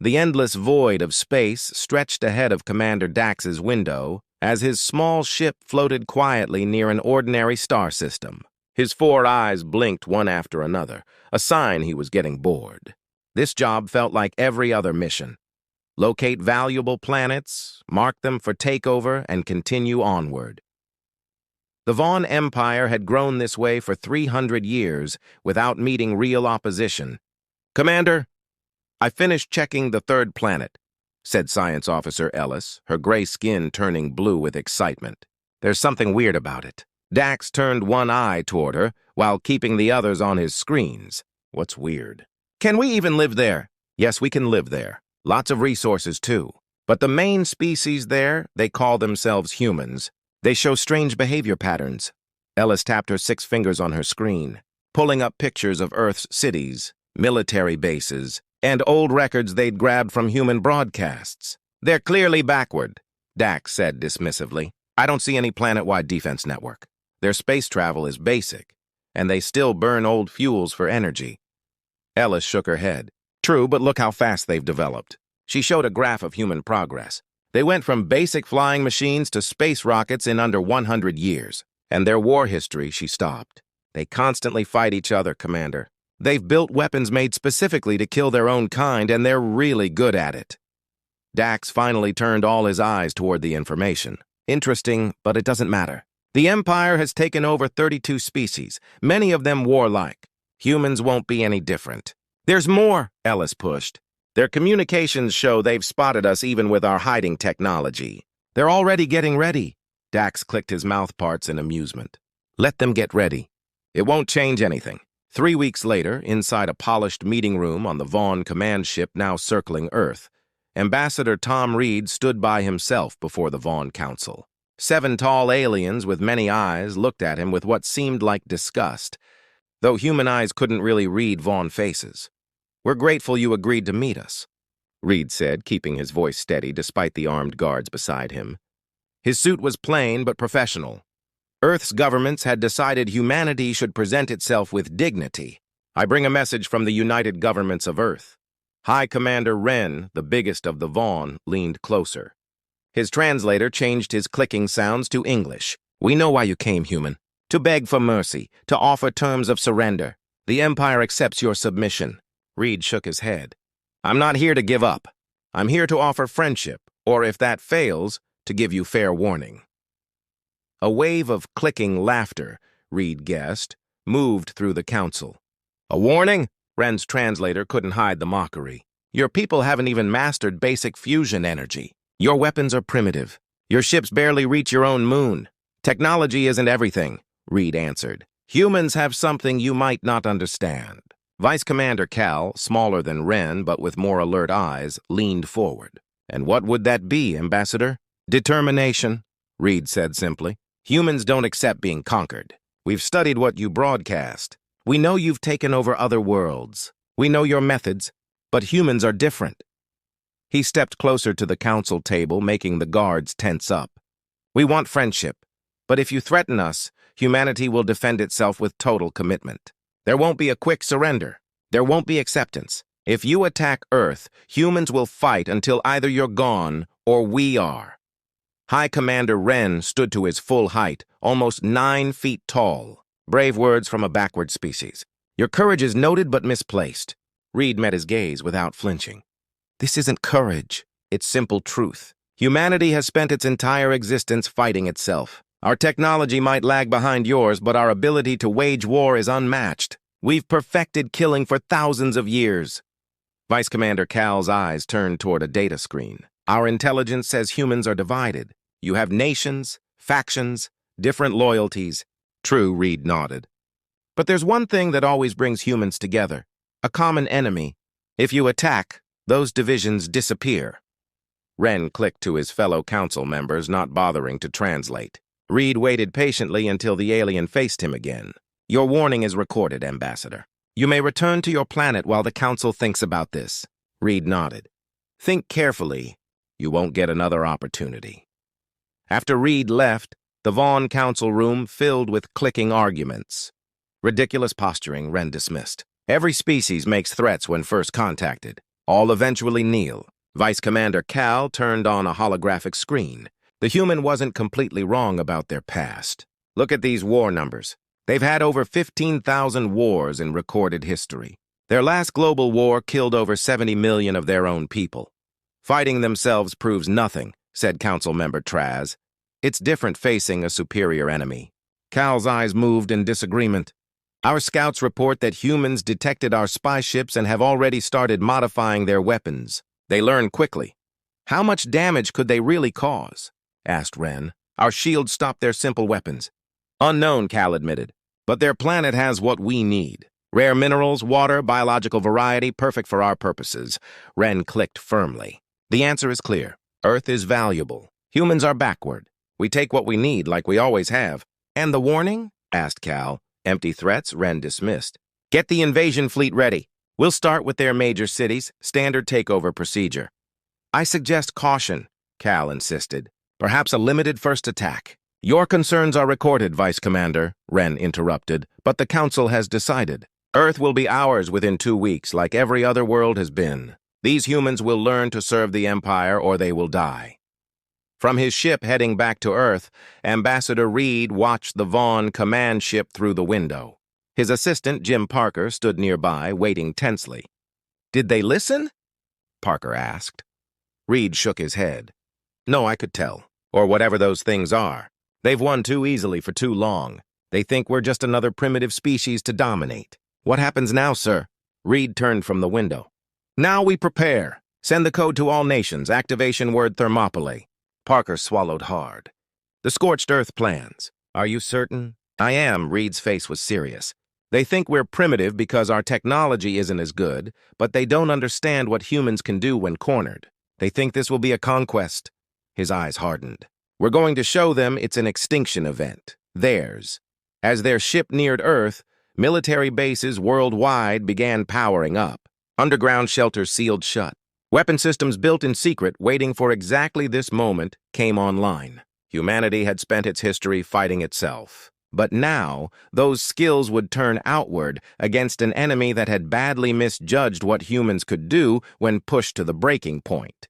The endless void of space stretched ahead of Commander Dax's window as his small ship floated quietly near an ordinary star system. His 4 eyes blinked one after another, a sign he was getting bored. This job felt like every other mission. Locate valuable planets, mark them for takeover, and continue onward. The Vaughn Empire had grown this way for 300 years without meeting real opposition. "Commander, I finished checking the 3rd planet," said Science Officer Ellis, her gray skin turning blue with excitement. "There's something weird about it." Dax turned one eye toward her while keeping the others on his screens. "What's weird?" "Can we even live there?" "Yes, we can live there. Lots of resources, too. But the main species there, they call themselves humans. They show strange behavior patterns." Ellis tapped her 6 fingers on her screen, pulling up pictures of Earth's cities, military bases, and old records they'd grabbed from human broadcasts. "They're clearly backward," Dax said dismissively. "I don't see any planet-wide defense network. Their space travel is basic, and they still burn old fuels for energy." Ellis shook her head. "True, but look how fast they've developed." She showed a graph of human progress. They went from basic flying machines to space rockets in under 100 years. And their war history, she stopped. "They constantly fight each other, Commander. They've built weapons made specifically to kill their own kind, and they're really good at it." Dax finally turned all his eyes toward the information. "Interesting, but it doesn't matter. The Empire has taken over 32 species, many of them warlike. Humans won't be any different." "There's more," Ellis pushed. "Their communications show they've spotted us even with our hiding technology. They're already getting ready." Dax clicked his mouth parts in amusement. "Let them get ready. It won't change anything." 3 weeks later, inside a polished meeting room on the Vaughn command ship now circling Earth, Ambassador Tom Reed stood by himself before the Vaughn Council. 7 tall aliens with many eyes looked at him with what seemed like disgust, though human eyes couldn't really read Vaughn faces. "We're grateful you agreed to meet us," Reed said, keeping his voice steady despite the armed guards beside him. His suit was plain but professional. Earth's governments had decided humanity should present itself with dignity. "I bring a message from the United Governments of Earth." High Commander Wren, the biggest of the Vaughn, leaned closer. His translator changed his clicking sounds to English. "We know why you came, human. To beg for mercy, to offer terms of surrender. The Empire accepts your submission." Reed shook his head. "I'm not here to give up. I'm here to offer friendship, or if that fails, to give you fair warning." A wave of clicking laughter, Reed guessed, moved through the council. "A warning?" Wren's translator couldn't hide the mockery. "Your people haven't even mastered basic fusion energy. Your weapons are primitive. Your ships barely reach your own moon. Technology isn't everything," Reed answered. "Humans have something you might not understand." Vice Commander Cal, smaller than Wren but with more alert eyes, leaned forward. "And what would that be, Ambassador?" "Determination," Reed said simply. "Humans don't accept being conquered. We've studied what you broadcast. We know you've taken over other worlds. We know your methods, but humans are different." He stepped closer to the council table, making the guards tense up. "We want friendship, but if you threaten us, humanity will defend itself with total commitment. There won't be a quick surrender. There won't be acceptance. If you attack Earth, humans will fight until either you're gone or we are." High Commander Wren stood to his full height, almost 9 feet tall. Brave words from a backward species. "Your courage is noted but misplaced." Reed met his gaze without flinching. "This isn't courage. It's simple truth. Humanity has spent its entire existence fighting itself. Our technology might lag behind yours, but our ability to wage war is unmatched. We've perfected killing for thousands of years." Vice Commander Cal's eyes turned toward a data screen. "Our intelligence says humans are divided. You have nations, factions, different loyalties." "True," Reed nodded. "But there's one thing that always brings humans together. A common enemy. If you attack, those divisions disappear." Wren clicked to his fellow council members, not bothering to translate. Reed waited patiently until the alien faced him again. "Your warning is recorded, Ambassador. You may return to your planet while the council thinks about this." Reed nodded. "Think carefully. You won't get another opportunity." After Reed left, the Vaughn council room filled with clicking arguments. Ridiculous posturing, Wren dismissed. "Every species makes threats when first contacted. All eventually kneel. Vice Commander Cal turned on a holographic screen. The human wasn't completely wrong about their past. Look at these war numbers. They've had over 15,000 wars in recorded history. Their last global war killed over 70 million of their own people. Fighting themselves proves nothing, said Council Member Traz. It's different facing a superior enemy. Cal's eyes moved in disagreement. Our scouts report that humans detected our spy ships and have already started modifying their weapons. They learn quickly. How much damage could they really cause? Asked Ren. Our shields stopped their simple weapons. Unknown, Cal admitted. But their planet has what we need. Rare minerals, water, biological variety, perfect for our purposes. Ren clicked firmly. The answer is clear. Earth is valuable. Humans are backward. We take what we need like we always have. And the warning? Asked Cal. Empty threats, Ren dismissed. Get the invasion fleet ready. We'll start with their major cities, standard takeover procedure. I suggest caution, Cal insisted. Perhaps a limited first attack. Your concerns are recorded, Vice Commander, Ren interrupted, but the Council has decided. Earth will be ours within 2 weeks, like every other world has been. These humans will learn to serve the Empire or they will die. From his ship heading back to Earth, Ambassador Reed watched the Vaughn command ship through the window. His assistant, Jim Parker, stood nearby, waiting tensely. Did they listen? Parker asked. Reed shook his head. No, I could tell. Or whatever those things are. They've won too easily for too long. They think we're just another primitive species to dominate. What happens now, sir? Reed turned from the window. Now we prepare. Send the code to all nations. Activation word Thermopylae. Parker swallowed hard. The scorched earth plans. Are you certain? I am. Reed's face was serious. They think we're primitive because our technology isn't as good, but they don't understand what humans can do when cornered. They think this will be a conquest. His eyes hardened. We're going to show them it's an extinction event. Theirs. As their ship neared Earth, military bases worldwide began powering up. Underground shelters sealed shut. Weapon systems built in secret, waiting for exactly this moment, came online. Humanity had spent its history fighting itself. But now, those skills would turn outward against an enemy that had badly misjudged what humans could do when pushed to the breaking point.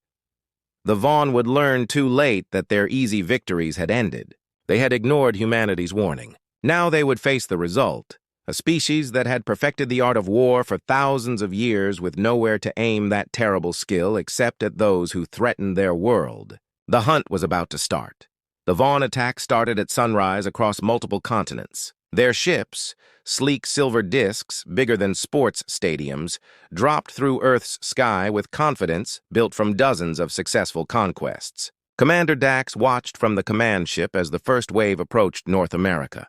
The Vaughn would learn too late that their easy victories had ended. They had ignored humanity's warning. Now they would face the result. A species that had perfected the art of war for thousands of years with nowhere to aim that terrible skill except at those who threatened their world. The hunt was about to start. The Vaughn attack started at sunrise across multiple continents. Their ships, sleek silver discs bigger than sports stadiums, dropped through Earth's sky with confidence built from dozens of successful conquests. Commander Dax watched from the command ship as the first wave approached North America.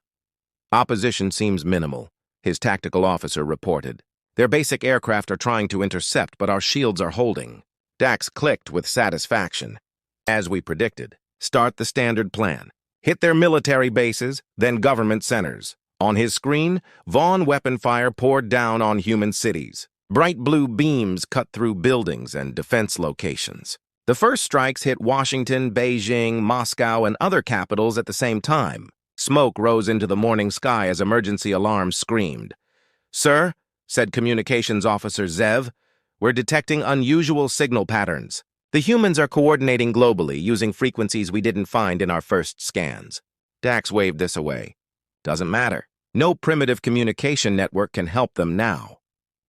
Opposition seems minimal, his tactical officer reported. Their basic aircraft are trying to intercept, but our shields are holding. Dax clicked with satisfaction. As we predicted, start the standard plan. Hit their military bases, then government centers. On his screen, Vaughn weapon fire poured down on human cities. Bright blue beams cut through buildings and defense locations. The first strikes hit Washington, Beijing, Moscow, and other capitals at the same time. Smoke rose into the morning sky as emergency alarms screamed. Sir, said Communications Officer Zev, we're detecting unusual signal patterns. The humans are coordinating globally using frequencies we didn't find in our first scans. Dax waved this away. Doesn't matter. No primitive communication network can help them now.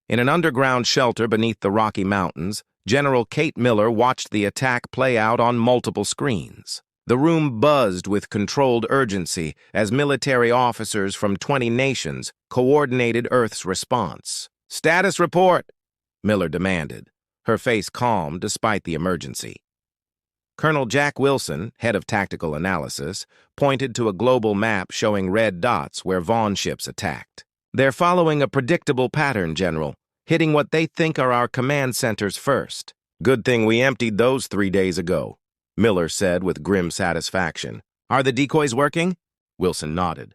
In an underground shelter beneath the Rocky Mountains, General Kate Miller watched the attack play out on multiple screens. The room buzzed with controlled urgency as military officers from 20 nations coordinated Earth's response. Status report, Miller demanded, her face calm despite the emergency. Colonel Jack Wilson, head of tactical analysis, pointed to a global map showing red dots where Vaughn ships attacked. They're following a predictable pattern, General, hitting what they think are our command centers first. Good thing we emptied those 3 days ago, Miller said with grim satisfaction. Are the decoys working? Wilson nodded.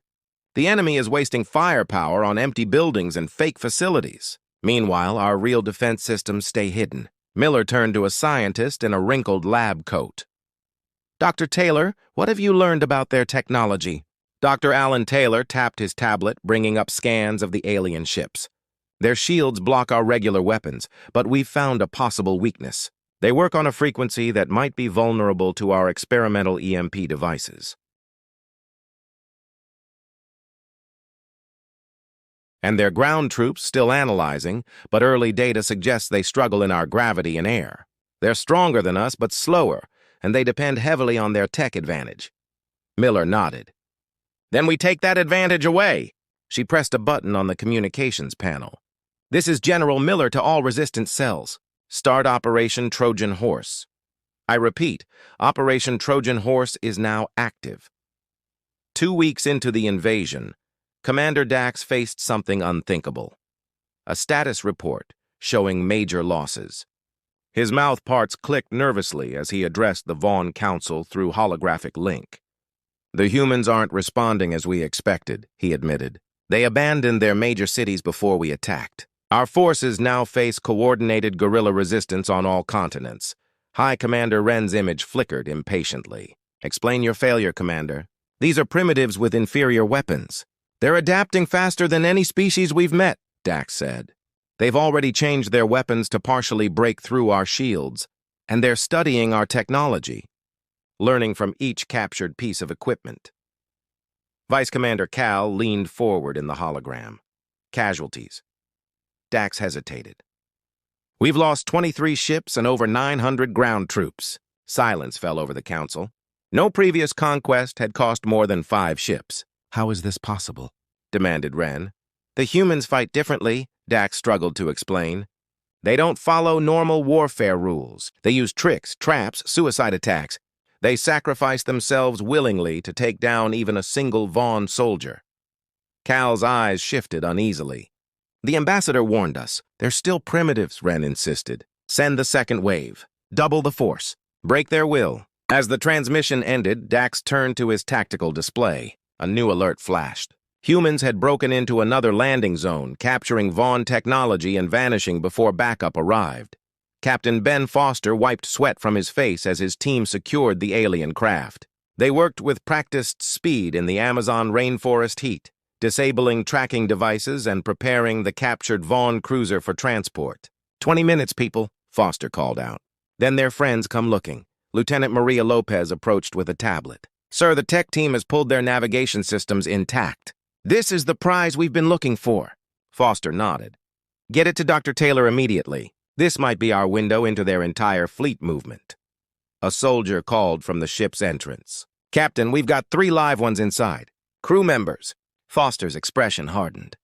The enemy is wasting firepower on empty buildings and fake facilities. Meanwhile, our real defense systems stay hidden. Miller turned to a scientist in a wrinkled lab coat. Dr. Taylor, what have you learned about their technology? Dr. Alan Taylor tapped his tablet, bringing up scans of the alien ships. Their shields block our regular weapons, but we've found a possible weakness. They work on a frequency that might be vulnerable to our experimental EMP devices. And their ground troops still analyzing, but early data suggests they struggle in our gravity and air. They're stronger than us, but slower, and they depend heavily on their tech advantage. Miller nodded. Then we take that advantage away. She pressed a button on the communications panel. This is General Miller to all resistance cells. Start Operation Trojan Horse. I repeat, Operation Trojan Horse is now active. 2 weeks into the invasion, Commander Dax faced something unthinkable. A status report showing major losses. His mouth parts clicked nervously as he addressed the Vaughn Council through holographic link. The humans aren't responding as we expected, he admitted. They abandoned their major cities before we attacked. Our forces now face coordinated guerrilla resistance on all continents. High Commander Wren's image flickered impatiently. Explain your failure, Commander. These are primitives with inferior weapons. They're adapting faster than any species we've met, Dax said. They've already changed their weapons to partially break through our shields, and they're studying our technology, learning from each captured piece of equipment. Vice Commander Cal leaned forward in the hologram. Casualties. Dax hesitated. We've lost 23 ships and over 900 ground troops. Silence fell over the council. No previous conquest had cost more than 5 ships. How is this possible? Demanded Wren. The humans fight differently, Dax struggled to explain. They don't follow normal warfare rules. They use tricks, traps, suicide attacks. They sacrifice themselves willingly to take down even a single Vaughn soldier. Cal's eyes shifted uneasily. The ambassador warned us. They're still primitives, Wren insisted. Send the second wave. Double the force. Break their will. As the transmission ended, Dax turned to his tactical display. A new alert flashed. Humans had broken into another landing zone, capturing Vaughn technology and vanishing before backup arrived. Captain Ben Foster wiped sweat from his face as his team secured the alien craft. They worked with practiced speed in the Amazon rainforest heat, disabling tracking devices and preparing the captured Vaughn cruiser for transport. 20 minutes, people, Foster called out. Then their friends come looking. Lieutenant Maria Lopez approached with a tablet. Sir, the tech team has pulled their navigation systems intact. This is the prize we've been looking for. Foster nodded. Get it to Dr. Taylor immediately. This might be our window into their entire fleet movement. A soldier called from the ship's entrance. Captain, we've got 3 live ones inside. Crew members. Foster's expression hardened.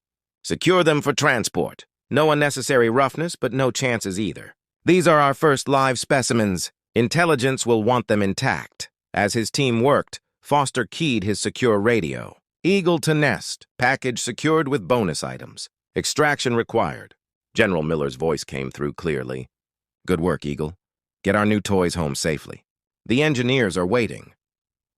Secure them for transport. No unnecessary roughness, but no chances either. These are our first live specimens. Intelligence will want them intact. As his team worked, Foster keyed his secure radio. Eagle to nest, package secured with bonus items. Extraction required. General Miller's voice came through clearly. Good work, Eagle. Get our new toys home safely. The engineers are waiting.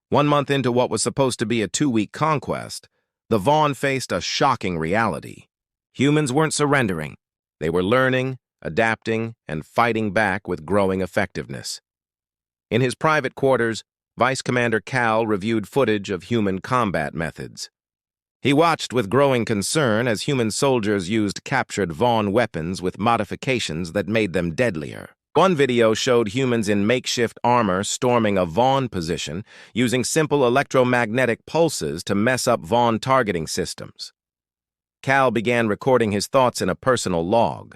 1 month into what was supposed to be a 2-week conquest, the Vaughn faced a shocking reality. Humans weren't surrendering. They were learning, adapting, and fighting back with growing effectiveness. In his private quarters, Vice Commander Cal reviewed footage of human combat methods. He watched with growing concern as human soldiers used captured Vaughn weapons with modifications that made them deadlier. One video showed humans in makeshift armor storming a Vaughn position using simple electromagnetic pulses to mess up Vaughn targeting systems. Cal began recording his thoughts in a personal log,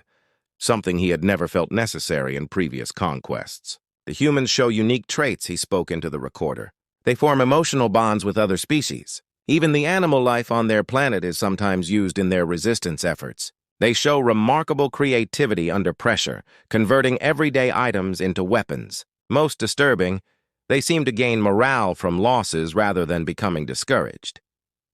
something he had never felt necessary in previous conquests. The humans show unique traits, he spoke into the recorder. They form emotional bonds with other species. Even the animal life on their planet is sometimes used in their resistance efforts. They show remarkable creativity under pressure, converting everyday items into weapons. Most disturbing, they seem to gain morale from losses rather than becoming discouraged.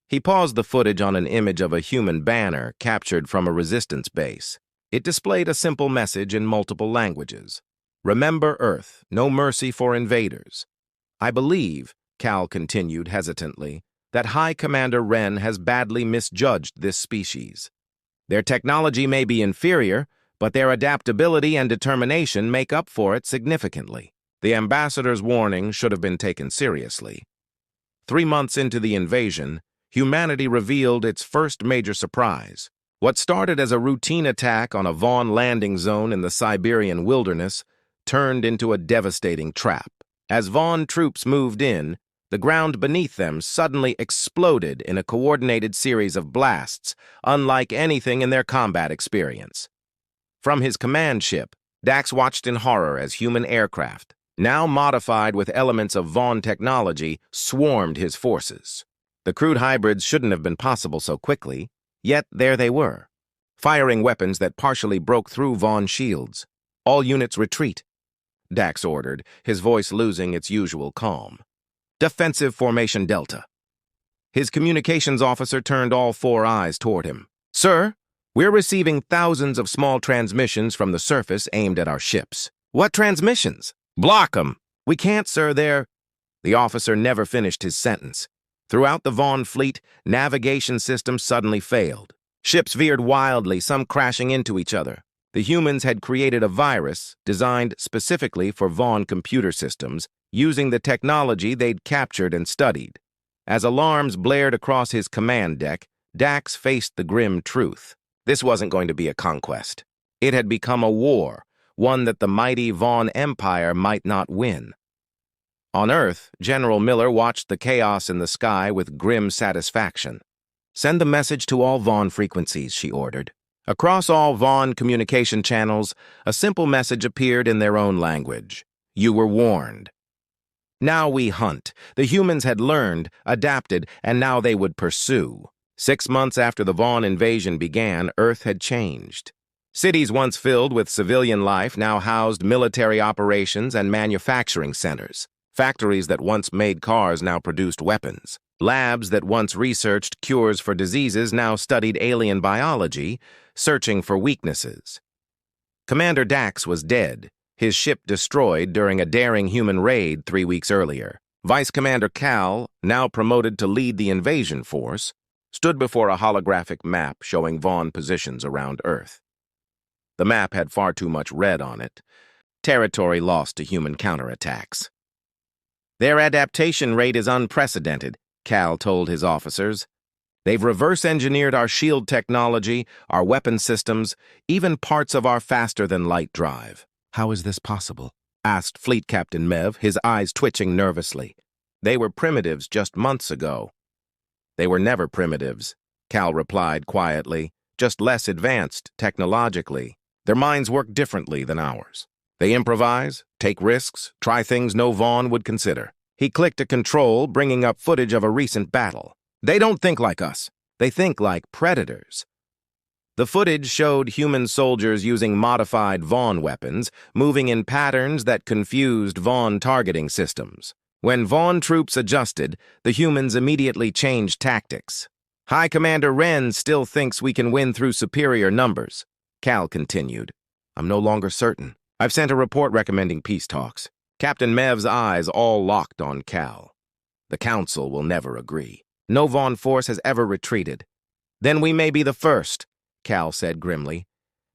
He paused the footage on an image of a human banner captured from a resistance base. It displayed a simple message in multiple languages. Remember Earth, no mercy for invaders. I believe, Cal continued hesitantly, that High Commander Wren has badly misjudged this species. Their technology may be inferior, but their adaptability and determination make up for it significantly. The ambassador's warning should have been taken seriously. 3 months into the invasion, humanity revealed its first major surprise. What started as a routine attack on a Vaughn landing zone in the Siberian wilderness turned into a devastating trap. As Vaughn troops moved in, the ground beneath them suddenly exploded in a coordinated series of blasts, unlike anything in their combat experience. From his command ship, Dax watched in horror as human aircraft, now modified with elements of Vaughn technology, swarmed his forces. The crude hybrids shouldn't have been possible so quickly, yet there they were, firing weapons that partially broke through Vaughn's shields. "All units retreat," Dax ordered, his voice losing its usual calm. "Defensive formation Delta." His communications officer turned all four eyes toward him. "Sir, we're receiving thousands of small transmissions from the surface aimed at our ships." "What transmissions?" "Block 'em." "We can't, sir, they're—" The officer never finished his sentence. Throughout the Vaughn fleet, navigation systems suddenly failed. Ships veered wildly, some crashing into each other. The humans had created a virus designed specifically for Vaughn computer systems, using the technology they'd captured and studied. As alarms blared across his command deck, Dax faced the grim truth. This wasn't going to be a conquest. It had become a war, one that the mighty Vaughn Empire might not win. On Earth, General Miller watched the chaos in the sky with grim satisfaction. "Send the message to all Vaughn frequencies," she ordered. Across all Vaughn communication channels, a simple message appeared in their own language. "You were warned." Now we hunt. The humans had learned, adapted, and now they would pursue. 6 months after the Vaughn invasion began, Earth had changed. Cities once filled with civilian life now housed military operations and manufacturing centers. Factories that once made cars now produced weapons. Labs that once researched cures for diseases now studied alien biology, searching for weaknesses. Commander Dax was dead, his ship destroyed during a daring human raid 3 weeks earlier. Vice Commander Cal, now promoted to lead the invasion force, stood before a holographic map showing Vaughn positions around Earth. The map had far too much red on it, territory lost to human counterattacks. "Their adaptation rate is unprecedented," Cal told his officers. "They've reverse-engineered our shield technology, our weapon systems, even parts of our faster-than-light drive." "How is this possible?" asked Fleet Captain Mev, his eyes twitching nervously. "They were primitives just months ago." "They were never primitives," Cal replied quietly, "just less advanced technologically. Their minds work differently than ours. They improvise, take risks, try things no Vaughn would consider." He clicked a control, bringing up footage of a recent battle. "They don't think like us. They think like predators." The footage showed human soldiers using modified Vaughn weapons, moving in patterns that confused Vaughn targeting systems. When Vaughn troops adjusted, the humans immediately changed tactics. "High Commander Wren still thinks we can win through superior numbers," Cal continued. "I'm no longer certain. I've sent a report recommending peace talks." Captain Mev's eyes all locked on Cal. "The Council will never agree. No Vaughn force has ever retreated." "Then we may be the first," Cal said grimly,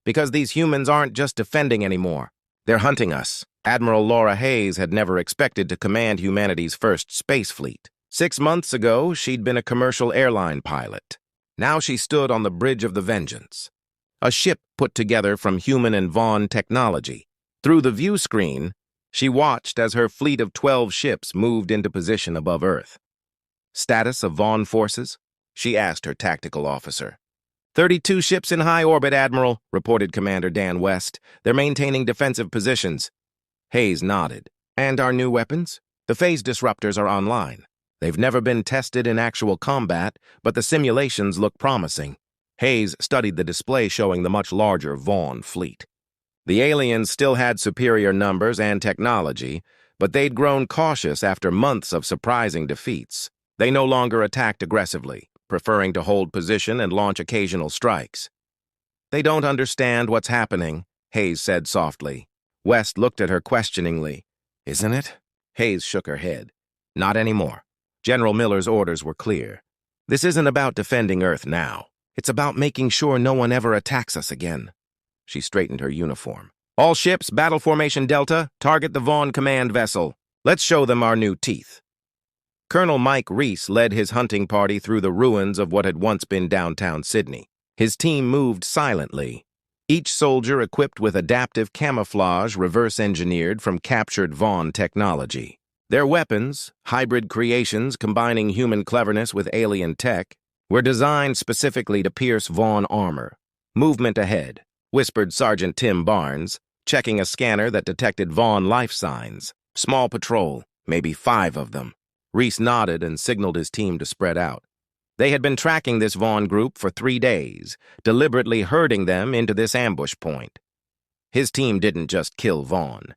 "because these humans aren't just defending anymore. They're hunting us." Admiral Laura Hayes had never expected to command humanity's first space fleet. 6 months ago, she'd been a commercial airline pilot. Now she stood on the bridge of the Vengeance, a ship put together from human and Vaughn technology. Through the view screen, she watched as her fleet of 12 ships moved into position above Earth. "Status of Vaughn forces?" she asked her tactical officer. 32 ships in high orbit, Admiral," reported Commander Dan West. "They're maintaining defensive positions." Hayes nodded. "And our new weapons? The phase disruptors are online. They've never been tested in actual combat, but the simulations look promising." Hayes studied the display showing the much larger Vaughn fleet. The aliens still had superior numbers and technology, but they'd grown cautious after months of surprising defeats. They no longer attacked aggressively, preferring to hold position and launch occasional strikes. "They don't understand what's happening," Hayes said softly. West looked at her questioningly. "Isn't it?" Hayes shook her head. "Not anymore. General Miller's orders were clear. This isn't about defending Earth now. It's about making sure no one ever attacks us again." She straightened her uniform. "All ships, battle formation Delta, target the Vaughn command vessel. Let's show them our new teeth." Colonel Mike Reese led his hunting party through the ruins of what had once been downtown Sydney. His team moved silently, each soldier equipped with adaptive camouflage reverse-engineered from captured Vaughn technology. Their weapons, hybrid creations combining human cleverness with alien tech, were designed specifically to pierce Vaughn armor. "Movement ahead," whispered Sergeant Tim Barnes, checking a scanner that detected Vaughn life signs. "Small patrol, maybe 5 of them." Reese nodded and signaled his team to spread out. They had been tracking this Vaughn group for 3 days, deliberately herding them into this ambush point. His team didn't just kill Vaughn.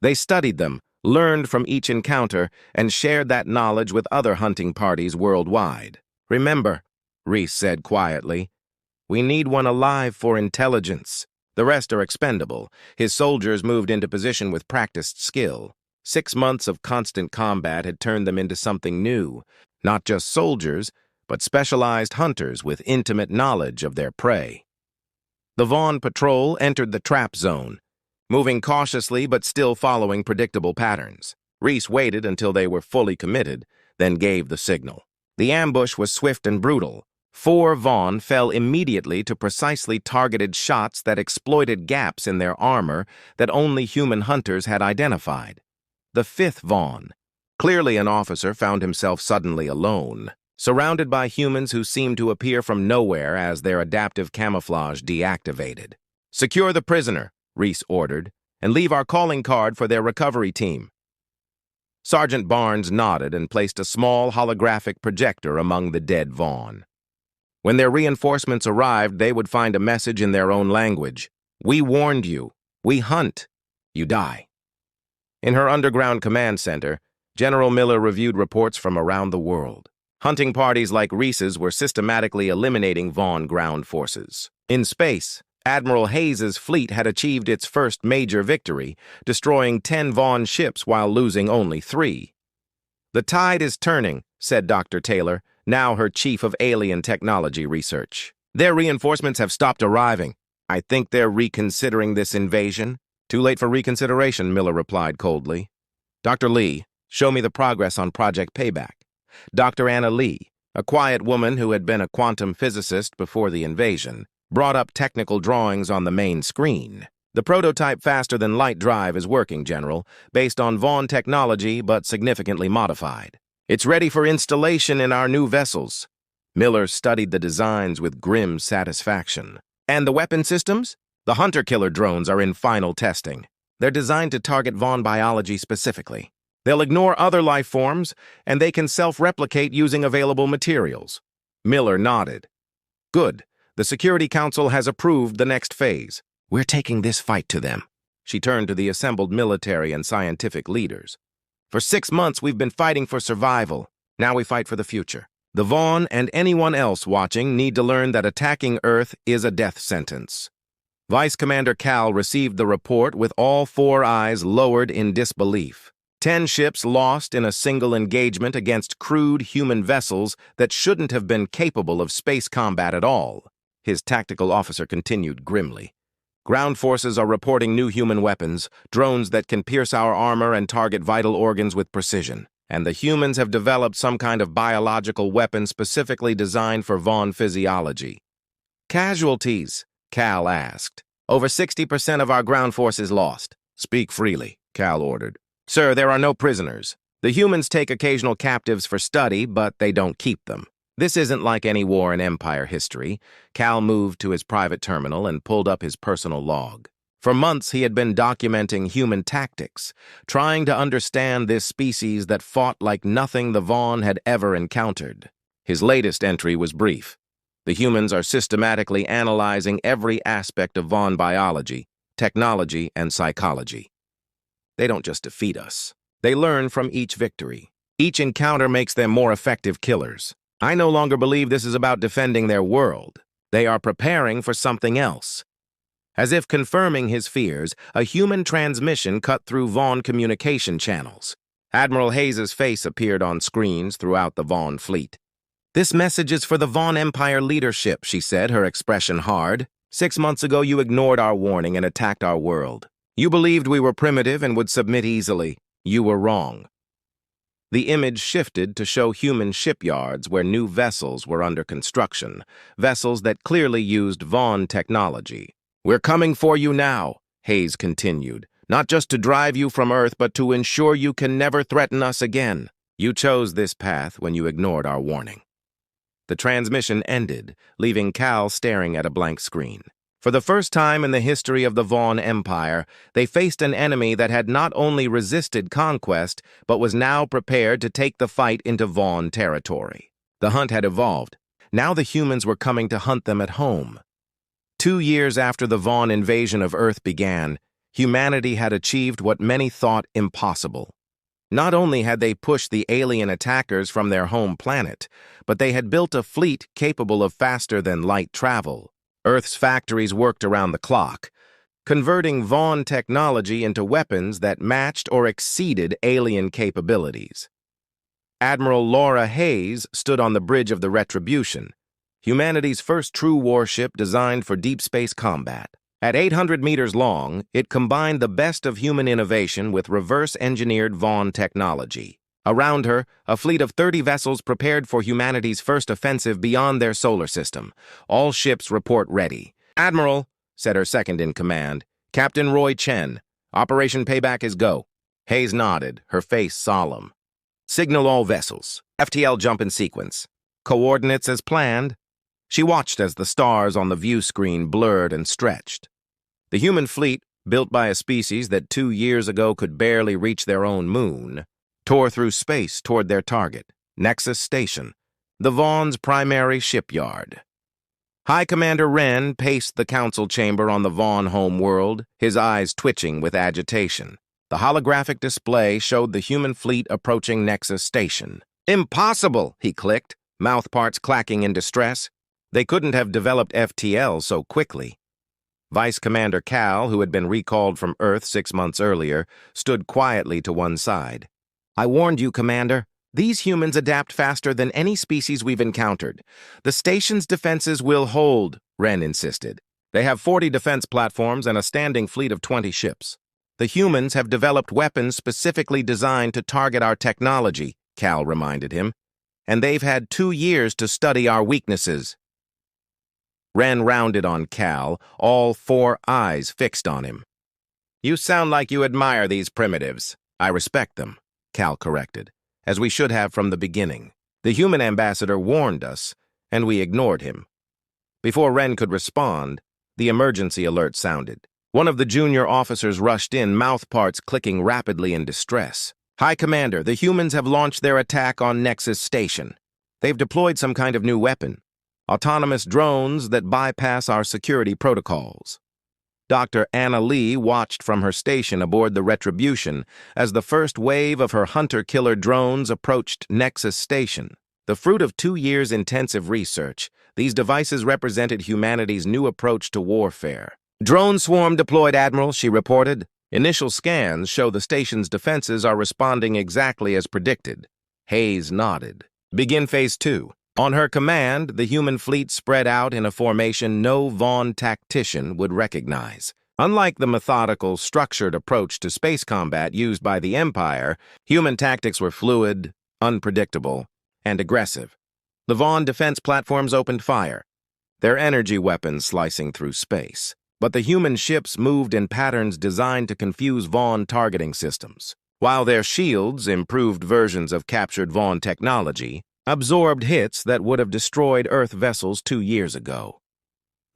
They studied them, learned from each encounter, and shared that knowledge with other hunting parties worldwide. "Remember," Reese said quietly, "we need one alive for intelligence. The rest are expendable." His soldiers moved into position with practiced skill. 6 months of constant combat had turned them into something new, not just soldiers, but specialized hunters with intimate knowledge of their prey. The Vaughn patrol entered the trap zone, moving cautiously but still following predictable patterns. Reese waited until they were fully committed, then gave the signal. The ambush was swift and brutal. 4 Vaughn fell immediately to precisely targeted shots that exploited gaps in their armor that only human hunters had identified. The 5th Vaughn, clearly an officer, found himself suddenly alone, surrounded by humans who seemed to appear from nowhere as their adaptive camouflage deactivated. "Secure the prisoner," Reese ordered, "and leave our calling card for their recovery team." Sergeant Barnes nodded and placed a small holographic projector among the dead Vaughn. When their reinforcements arrived, they would find a message in their own language. "We warned you. We hunt. You die." In her underground command center, General Miller reviewed reports from around the world. Hunting parties like Reese's were systematically eliminating Vaughn ground forces. In space, Admiral Hayes's fleet had achieved its first major victory, destroying 10 Vaughn ships while losing only 3. "The tide is turning," said Dr. Taylor, now her chief of alien technology research. "Their reinforcements have stopped arriving. I think they're reconsidering this invasion." "Too late for reconsideration," Miller replied coldly. "Dr. Lee, show me the progress on Project Payback." Dr. Anna Lee, a quiet woman who had been a quantum physicist before the invasion, brought up technical drawings on the main screen. "The prototype faster-than-light drive is working, General, based on Vaughn technology but significantly modified. It's ready for installation in our new vessels." Miller studied the designs with grim satisfaction. "And the weapon systems? The hunter-killer drones are in final testing. They're designed to target Vaughn biology specifically. They'll ignore other life forms, and they can self-replicate using available materials." Miller nodded. "Good. The Security Council has approved the next phase. We're taking this fight to them." She turned to the assembled military and scientific leaders. "For 6 months, we've been fighting for survival. Now we fight for the future. The Vaughn and anyone else watching need to learn that attacking Earth is a death sentence." Vice Commander Cal received the report with all 4 eyes lowered in disbelief. 10 ships lost in a single engagement against crude human vessels that shouldn't have been capable of space combat at all. His tactical officer continued grimly. "Ground forces are reporting new human weapons, drones that can pierce our armor and target vital organs with precision. And the humans have developed some kind of biological weapon specifically designed for Vaughn physiology." "Casualties?" Cal asked. "Over 60% of our ground force is lost." "Speak freely," Cal ordered. "Sir, there are no prisoners. The humans take occasional captives for study, but they don't keep them. This isn't like any war in Empire history." Cal moved to his private terminal and pulled up his personal log. For months, he had been documenting human tactics, trying to understand this species that fought like nothing the Vaughn had ever encountered. His latest entry was brief. "The humans are systematically analyzing every aspect of Vaughn biology, technology, and psychology. They don't just defeat us. They learn from each victory. Each encounter makes them more effective killers. I no longer believe this is about defending their world. They are preparing for something else." As if confirming his fears, a human transmission cut through Vaughn communication channels. Admiral Hayes's face appeared on screens throughout the Vaughn fleet. "This message is for the Vaughn Empire leadership," she said, her expression hard. 6 months ago, you ignored our warning and attacked our world. You believed we were primitive and would submit easily. You were wrong. The image shifted to show human shipyards where new vessels were under construction, vessels that clearly used Vaughn technology. "We're coming for you now," Hayes continued, "not just to drive you from Earth, but to ensure you can never threaten us again. You chose this path when you ignored our warning." The transmission ended, leaving Cal staring at a blank screen. For the first time in the history of the Vaughn Empire, they faced an enemy that had not only resisted conquest, but was now prepared to take the fight into Vaughn territory. The hunt had evolved. Now the humans were coming to hunt them at home. 2 years after the Vaughn invasion of Earth began, humanity had achieved what many thought impossible. Not only had they pushed the alien attackers from their home planet, but they had built a fleet capable of faster-than-light travel. Earth's factories worked around the clock, converting Vaughn technology into weapons that matched or exceeded alien capabilities. Admiral Laura Hayes stood on the bridge of the Retribution, humanity's first true warship designed for deep space combat. At 800 meters long, it combined the best of human innovation with reverse-engineered Vaughn technology. Around her, a fleet of 30 vessels prepared for humanity's first offensive beyond their solar system. All ships report ready. "Admiral," said her second-in-command, "Captain Roy Chen. Operation Payback is go." Hayes nodded, her face solemn. "Signal all vessels. FTL jump in sequence. Coordinates as planned." She watched as the stars on the view screen blurred and stretched. The human fleet, built by a species that 2 years ago could barely reach their own moon, tore through space toward their target, Nexus Station, the Vaughn's primary shipyard. High Commander Wren paced the council chamber on the Vaughn Homeworld, his eyes twitching with agitation. The holographic display showed the human fleet approaching Nexus Station. "Impossible!" he clicked, mouthparts clacking in distress. They couldn't have developed FTL so quickly. Vice Commander Cal, who had been recalled from Earth 6 months earlier, stood quietly to one side. "I warned you, Commander. These humans adapt faster than any species we've encountered. The station's defenses will hold," Wren insisted. "They have 40 defense platforms and a standing fleet of 20 ships. The humans have developed weapons specifically designed to target our technology," Cal reminded him. "And they've had 2 years to study our weaknesses." Wren rounded on Cal, all 4 eyes fixed on him. "You sound like you admire these primitives." "I respect them," Cal corrected, "as we should have from the beginning. The human ambassador warned us, and we ignored him." Before Wren could respond, the emergency alert sounded. One of the junior officers rushed in, mouthparts clicking rapidly in distress. "High Commander, the humans have launched their attack on Nexus Station. They've deployed some kind of new weapon. Autonomous drones that bypass our security protocols." Dr. Anna Lee watched from her station aboard the Retribution as the first wave of her hunter-killer drones approached Nexus Station. The fruit of 2 years' intensive research, these devices represented humanity's new approach to warfare. "Drone swarm deployed, Admiral," she reported. "Initial scans show the station's defenses are responding exactly as predicted." Hayes nodded. "Begin Phase 2. On her command, the human fleet spread out in a formation no Vaughn tactician would recognize. Unlike the methodical, structured approach to space combat used by the Empire, human tactics were fluid, unpredictable, and aggressive. The Vaughn defense platforms opened fire, their energy weapons slicing through space. But the human ships moved in patterns designed to confuse Vaughn targeting systems, while their shields, improved versions of captured Vaughn technology, absorbed hits that would have destroyed Earth vessels 2 years ago.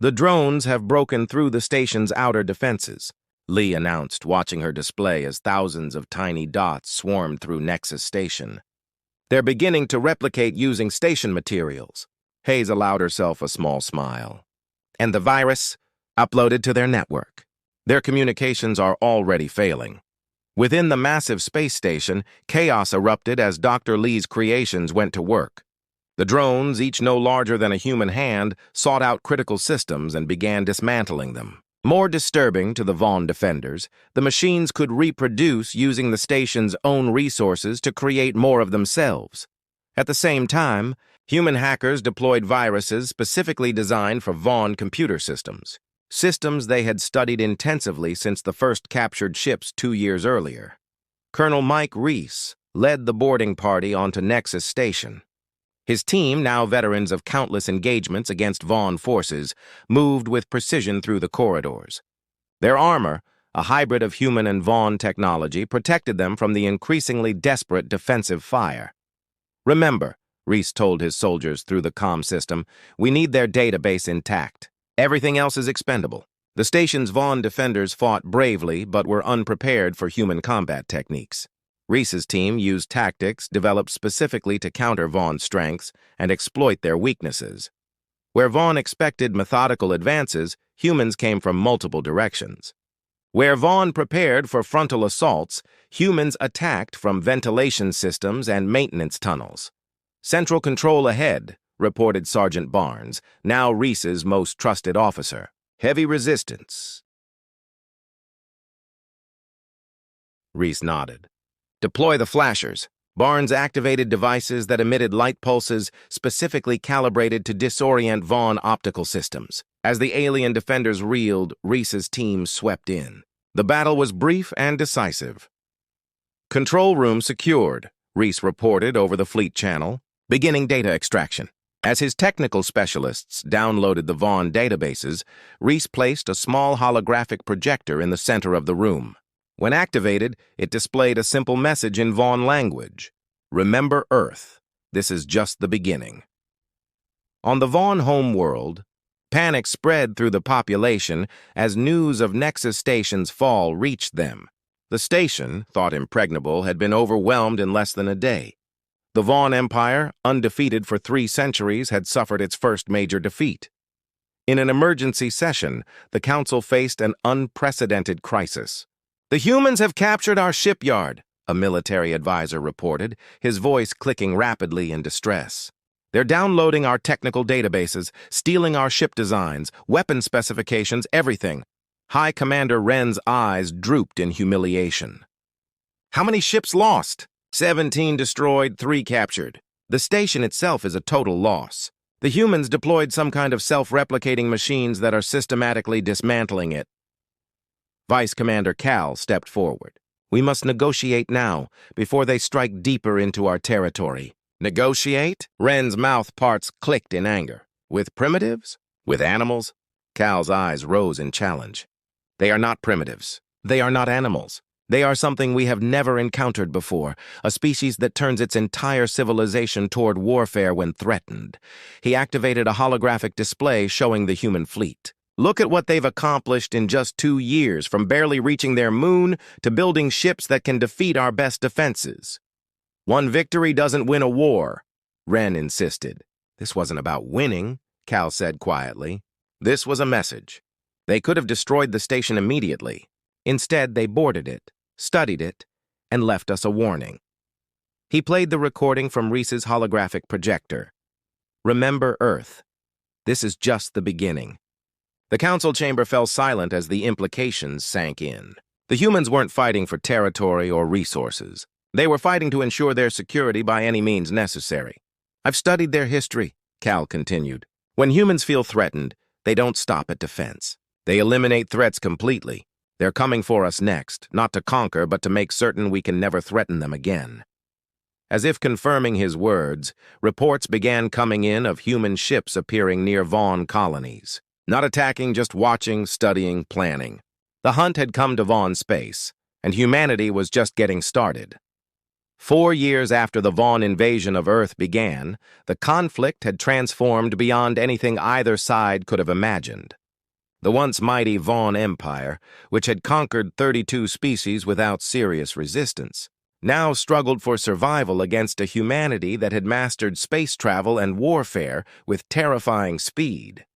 "The drones have broken through the station's outer defenses," Lee announced, watching her display as thousands of tiny dots swarmed through Nexus Station. "They're beginning to replicate using station materials." Hayes allowed herself a small smile. "And the virus? Uploaded to their network. Their communications are already failing." Within the massive space station, chaos erupted as Dr. Lee's creations went to work. The drones, each no larger than a human hand, sought out critical systems and began dismantling them. More disturbing to the Vaughn defenders, the machines could reproduce using the station's own resources to create more of themselves. At the same time, human hackers deployed viruses specifically designed for Vaughn computer systems. Systems they had studied intensively since the first captured ships 2 years earlier. Colonel Mike Reese, led the boarding party onto Nexus Station. His team, now veterans of countless engagements against Vaughn forces, moved with precision through the corridors. Their armor, a hybrid of human and Vaughn technology, protected them from the increasingly desperate defensive fire. "Remember," Reese told his soldiers through the comm system, "we need their database intact. Everything else is expendable." The station's Vaughn defenders fought bravely but were unprepared for human combat techniques. Reese's team used tactics developed specifically to counter Vaughn's strengths and exploit their weaknesses. Where Vaughn expected methodical advances, humans came from multiple directions. Where Vaughn prepared for frontal assaults, humans attacked from ventilation systems and maintenance tunnels. "Central control ahead," reported Sergeant Barnes, now Reese's most trusted officer. "Heavy resistance." Reese nodded. "Deploy the flashers." Barnes activated devices that emitted light pulses specifically calibrated to disorient Vaughn optical systems. As the alien defenders reeled, Reese's team swept in. The battle was brief and decisive. "Control room secured," Reese reported over the fleet channel, beginning data extraction. As his technical specialists downloaded the Vaughn databases, Reese placed a small holographic projector in the center of the room. When activated, it displayed a simple message in Vaughn language. "Remember Earth. This is just the beginning." On the Vaughn Homeworld, panic spread through the population as news of Nexus Station's fall reached them. The station, thought impregnable, had been overwhelmed in less than a day. The Vaughn Empire, undefeated for 3 centuries, had suffered its first major defeat. In an emergency session, the Council faced an unprecedented crisis. "The humans have captured our shipyard," a military advisor reported, his voice clicking rapidly in distress. "They're downloading our technical databases, stealing our ship designs, weapon specifications, everything." High Commander Wren's eyes drooped in humiliation. "How many ships lost?" 17 destroyed, 3 captured. The station itself is a total loss. The humans deployed some kind of self-replicating machines that are systematically dismantling it." Vice Commander Cal stepped forward. "We must negotiate now, before they strike deeper into our territory." "Negotiate?" Wren's mouth parts clicked in anger. "With primitives? With animals?" Cal's eyes rose in challenge. "They are not primitives. They are not animals. They are something we have never encountered before, a species that turns its entire civilization toward warfare when threatened." He activated a holographic display showing the human fleet. "Look at what they've accomplished in just 2 years, from barely reaching their moon to building ships that can defeat our best defenses." "One victory doesn't win a war," Wren insisted. "This wasn't about winning," Cal said quietly. "This was a message. They could have destroyed the station immediately. Instead, they boarded it, studied it, and left us a warning." He played the recording from Reese's holographic projector. "Remember Earth. This is just the beginning." The council chamber fell silent as the implications sank in. The humans weren't fighting for territory or resources. They were fighting to ensure their security by any means necessary. "I've studied their history," Cal continued. "When humans feel threatened, they don't stop at defense. They eliminate threats completely. They're coming for us next, not to conquer, but to make certain we can never threaten them again." As if confirming his words, reports began coming in of human ships appearing near Vaughn colonies. Not attacking, just watching, studying, planning. The hunt had come to Vaughn space, and humanity was just getting started. 4 years after the Vaughn invasion of Earth began, the conflict had transformed beyond anything either side could have imagined. The once mighty Vaughn Empire, which had conquered 32 species without serious resistance, now struggled for survival against a humanity that had mastered space travel and warfare with terrifying speed.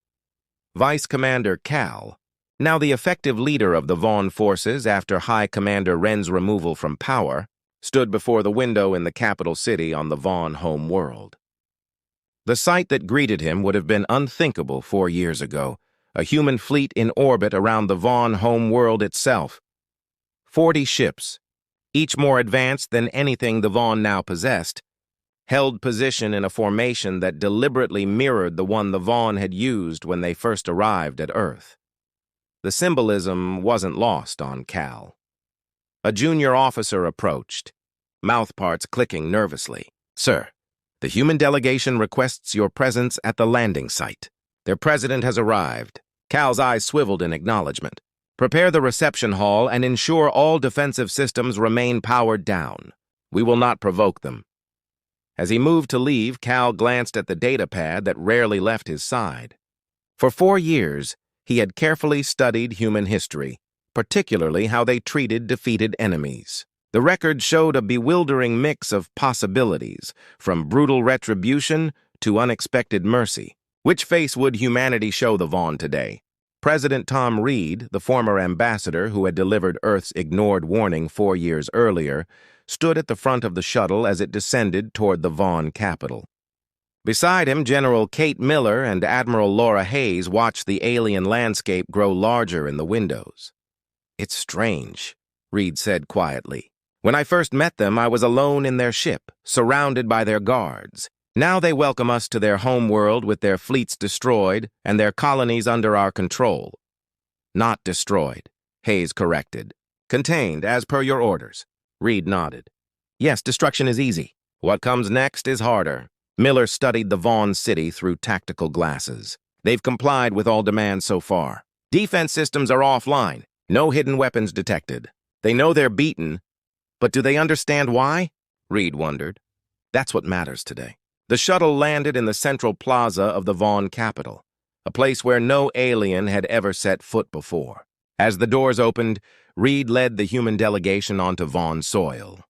Vice Commander Cal, now the effective leader of the Vaughn forces after High Commander Wren's removal from power, stood before the window in the capital city on the Vaughn Homeworld. The sight that greeted him would have been unthinkable 4 years ago, a human fleet in orbit around the Vaughn Homeworld itself. 40 ships, each more advanced than anything the Vaughn now possessed, held position in a formation that deliberately mirrored the one the Vaughn had used when they first arrived at Earth. The symbolism wasn't lost on Cal. A junior officer approached. mouthparts clicking nervously. "Sir, the human delegation requests your presence at the landing site. Their president has arrived." Cal's eyes swiveled in acknowledgement. "Prepare the reception hall and ensure all defensive systems remain powered down. We will not provoke them." As he moved to leave, Cal glanced at the data pad that rarely left his side. For 4 years, he had carefully studied human history, particularly how they treated defeated enemies. The record showed a bewildering mix of possibilities, from brutal retribution to unexpected mercy. Which face would humanity show the Vaughn today? President Tom Reed, the former ambassador who had delivered Earth's ignored warning 4 years earlier, stood at the front of the shuttle as it descended toward the Vaughn capital. Beside him, General Kate Miller and Admiral Laura Hayes watched the alien landscape grow larger in the windows. "It's strange," Reed said quietly. "When I first met them, I was alone in their ship, surrounded by their guards. Now they welcome us to their homeworld with their fleets destroyed and their colonies under our control." "Not destroyed," Hayes corrected. "Contained, as per your orders." Reed nodded. "Yes, destruction is easy. What comes next is harder." Miller studied the Vaughn city through tactical glasses. "They've complied with all demands so far. Defense systems are offline. No hidden weapons detected. They know they're beaten, but do they understand why?" Reed wondered. "That's what matters today." The shuttle landed in the central plaza of the Vaughn capital, a place where no alien had ever set foot before. As the doors opened, Reed led the human delegation onto Vaughn soil.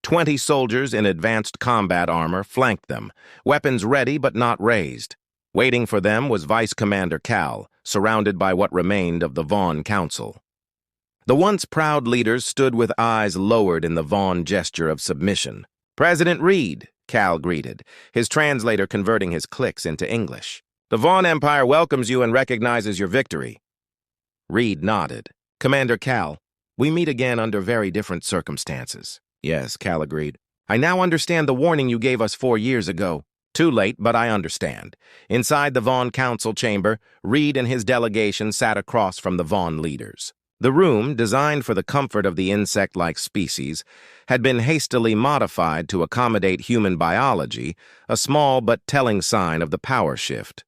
20 soldiers in advanced combat armor flanked them, weapons ready but not raised. Waiting for them was Vice Commander Cal, surrounded by what remained of the Vaughn Council. The once proud leaders stood with eyes lowered in the Vaughn gesture of submission. "President Reed," Cal greeted, his translator converting his clicks into English. "The Vaughn Empire welcomes you and recognizes your victory." Reed nodded. "Commander Cal, we meet again under very different circumstances." "Yes," Cal agreed. "I now understand the warning you gave us 4 years ago. Too late, but I understand." Inside the Vaughn Council chamber, Reed and his delegation sat across from the Vaughn leaders. The room, designed for the comfort of the insect-like species, had been hastily modified to accommodate human biology, a small but telling sign of the power shift.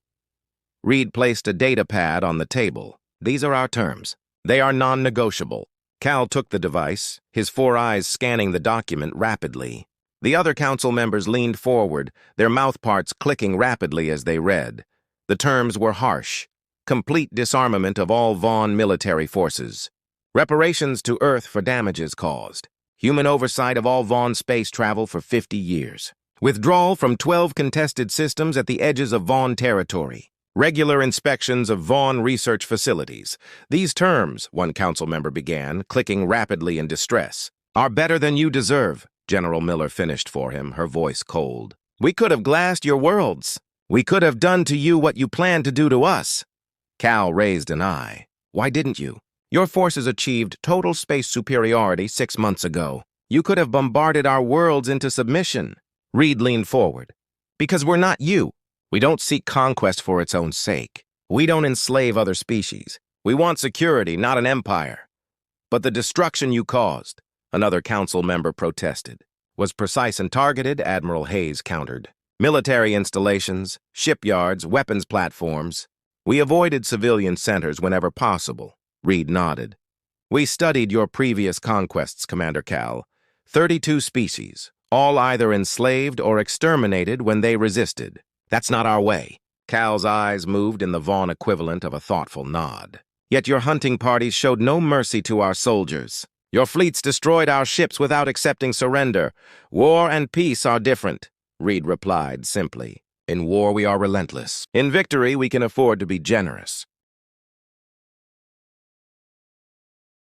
Reed placed a data pad on the table. "These are our terms. They are non-negotiable." Cal took the device, his 4 eyes scanning the document rapidly. The other council members leaned forward, their mouthparts clicking rapidly as they read. The terms were harsh. Complete disarmament of all Vaughn military forces. Reparations to Earth for damages caused. Human oversight of all Vaughn space travel for 50 years. Withdrawal from 12 contested systems at the edges of Vaughn territory. Regular inspections of Vaughn research facilities. These terms, one council member began, clicking rapidly in distress, "are better than you deserve," General Miller finished for him, her voice cold. "We could have glassed your worlds. We could have done to you what you planned to do to us." Cal raised an eye. "Why didn't you? Your forces achieved total space superiority 6 months ago. You could have bombarded our worlds into submission." Reed leaned forward. "Because we're not you. We don't seek conquest for its own sake. We don't enslave other species. We want security, not an empire." "But the destruction you caused," another council member protested. "Was precise and targeted," Admiral Hayes countered. "Military installations, shipyards, weapons platforms. We avoided civilian centers whenever possible." Reed nodded. "We studied your previous conquests, Commander Cal. 32 species, all either enslaved or exterminated when they resisted. That's not our way." Cal's eyes moved in the Vaughn equivalent of a thoughtful nod. "Yet your hunting parties showed no mercy to our soldiers. Your fleets destroyed our ships without accepting surrender. War and peace are different," Reed replied simply. "In war we are relentless. In victory we can afford to be generous."